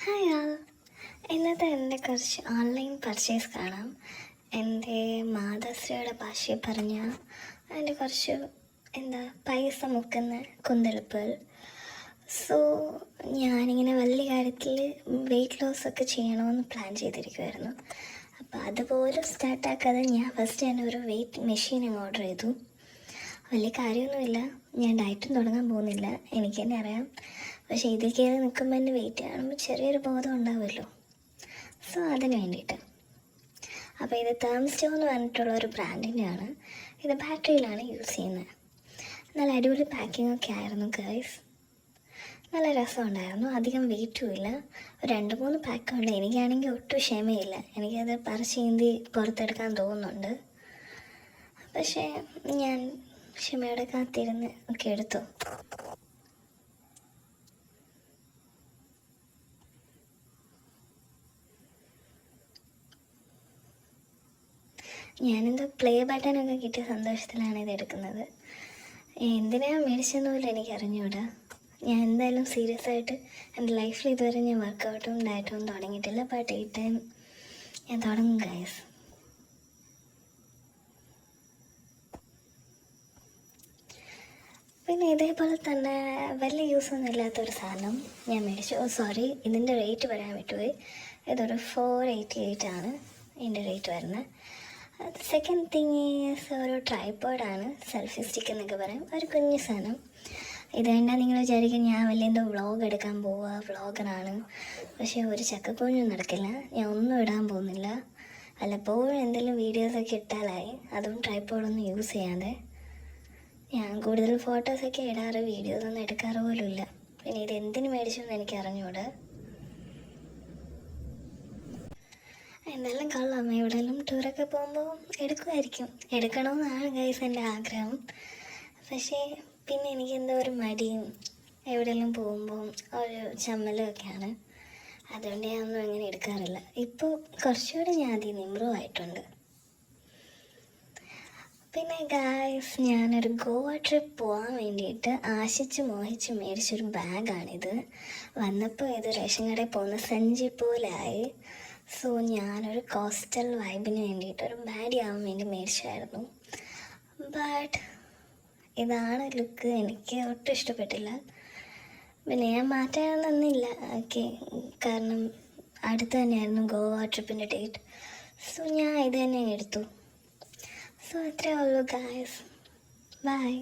Hi ആൾ. ഇന്നത്തെ എൻ്റെ കുറച്ച് ഓൺലൈൻ പർച്ചേസ് കാണാം. എൻ്റെ മാതാശ്രീയുടെ ഭാഷയിൽ പറഞ്ഞാൽ അതിൻ്റെ കുറച്ച് പൈസ മുക്കുന്ന കുന്തളിപ്പുകൾ. സോ ഞാനിങ്ങനെ വലിയ കാര്യത്തിൽ വെയിറ്റ് ലോസ് ഒക്കെ ചെയ്യണമെന്ന് പ്ലാൻ ചെയ്തിരിക്കുമായിരുന്നു. അപ്പോൾ അതുപോലെ സ്റ്റാർട്ടാക്കാതെ ഞാൻ ഫസ്റ്റ് തന്നെ ഒരു വെയിറ്റ് മെഷീൻ അങ്ങ് ഓർഡർ ചെയ്തു. വലിയ കാര്യമൊന്നുമില്ല, ഞാൻ ഡയറ്റും തുടങ്ങാൻ പോകുന്നില്ല, എനിക്ക് തന്നെ അറിയാം. പക്ഷേ ഇതിൽ കയറി നിൽക്കുമ്പോൾ എൻ്റെ വെയിറ്റ് കാണുമ്പോൾ ചെറിയൊരു ബോധം ഉണ്ടാവുമല്ലോ. സോ അതിന് വേണ്ടിയിട്ട്. അപ്പോൾ ഇത് തേംസ്റ്റോ എന്ന് പറഞ്ഞിട്ടുള്ള ഒരു ബ്രാൻഡിൻ്റെയാണ്. ഇത് ബാറ്ററിയിലാണ് യൂസ് ചെയ്യുന്നത്. നല്ല അടിപൊളി പാക്കിംഗ് ഒക്കെ ആയിരുന്നു ഗൈസ്. നല്ല രസമുണ്ടായിരുന്നു, അധികം വെയിറ്റും ഇല്ല. ഒരു 2-3 പാക്കുണ്ട്. എനിക്കാണെങ്കിൽ ഒട്ടും ക്ഷമയില്ല, എനിക്കത് പറിച്ചീന്തി പുറത്തെടുക്കാൻ തോന്നുന്നുണ്ട്. പക്ഷേ ഞാൻ ക്ഷമയോടെ കാത്തിരുന്ന് ഒക്കെ എടുത്തു. ഞാനെന്തോ പ്ലേ ബട്ടനൊക്കെ കിട്ടിയ സന്തോഷത്തിലാണ് ഇത് എടുക്കുന്നത്. എന്തിനാണ് മേടിച്ചെന്ന് പോലും എനിക്ക് അറിഞ്ഞൂടാ. ഞാൻ എന്തായാലും സീരിയസ് ആയിട്ട് എൻ്റെ ലൈഫിൽ ഇതുവരെ ഞാൻ വർക്കൗട്ടും ഡയറ്റും തുടങ്ങിയിട്ടില്ല. ബട്ട് ഈ ടൈം ഞാൻ തുടങ്ങും ഗൈസ്. പിന്നെ ഇതേപോലെ തന്നെ വലിയ യൂസൊന്നും ഇല്ലാത്തൊരു സാധനം ഞാൻ മേടിച്ചു. സോറി, ഇതിൻ്റെ റേറ്റ് പറയാൻ വിട്ടുപോയി. ഇതൊരു 488 ആണ് ഇതിൻ്റെ റേറ്റ് വരുന്നത്. സെക്കൻഡ് തിങ് ഈസ് ഒരു ട്രൈപോഡാണ്, സെൽഫി സ്റ്റിക്ക് എന്നൊക്കെ പറയും, ഒരു കുഞ്ഞു സാധനം. ഇത് കണ്ടാൽ നിങ്ങൾ വിചാരിക്കും ഞാൻ വലിയ എന്തോ വ്ളോഗ് എടുക്കാൻ പോവുക, വ്ളോഗറാണ്. പക്ഷേ ഒരു ചക്കക്കുഞ്ഞും നടക്കില്ല, ഞാൻ ഒന്നും ഇടാൻ പോകുന്നില്ല. വല്ലപ്പോഴും എന്തെങ്കിലും വീഡിയോസൊക്കെ ഇട്ടാലായി, അതും ട്രൈപോഡൊന്നും യൂസ് ചെയ്യാതെ. ഞാൻ കൂടുതൽ ഫോട്ടോസൊക്കെ ഇടാറ്, വീഡിയോസൊന്നും എടുക്കാറ് പോലും ഇല്ല. പിന്നെ ഇത് എന്തിനു മേടിച്ചെന്ന് എനിക്ക് അറിഞ്ഞൂടെ. എന്തായാലും കൊള്ളാം. എവിടെയെങ്കിലും ടൂറൊക്കെ പോകുമ്പോൾ എടുക്കുമായിരിക്കും. എടുക്കണമെന്നാണ് ഗൈസ് എൻ്റെ ആഗ്രഹം. പക്ഷേ പിന്നെ എനിക്ക് എന്തോ ഒരു മടിയും എവിടെയെങ്കിലും പോകുമ്പോൾ ഒരു ചമ്മലും ഒക്കെയാണ്. അതുകൊണ്ട് ഞാനൊന്നും അങ്ങനെ എടുക്കാറില്ല. ഇപ്പോൾ കുറച്ചുകൂടി ഞാൻ അതിൽ ഇമ്പ്രൂവ് ആയിട്ടുണ്ട്. പിന്നെ ഗായ്സ്, ഞാനൊരു ഗോവ ട്രിപ്പ് പോകാൻ വേണ്ടിയിട്ട് ആശിച്ച് മോഹിച്ച് മേടിച്ചൊരു ബാഗാണിത്. വന്നപ്പോൾ ഇത് റേഷൻ കടയിൽ പോകുന്ന സഞ്ചി പോലെയായി. സോ ഞാനൊരു കോസ്റ്റൽ വൈബിന് വേണ്ടിയിട്ട് ഒരു ബാഡി ആവാൻ വേണ്ടി മേടിച്ചായിരുന്നു. ബട്ട് ഇതാണ് ലുക്ക്, എനിക്ക് ഒട്ടും ഇഷ്ടപ്പെട്ടില്ല. പിന്നെ ഞാൻ മാറ്റാനൊന്നുമില്ല, ഓക്കെ, കാരണം അടുത്ത് തന്നെയായിരുന്നു ഗോവ ട്രിപ്പിൻ്റെ ഡേറ്റ്. സോ ഞാൻ ഇത് തന്നെ എടുത്തു. So, that's all, guys. Bye.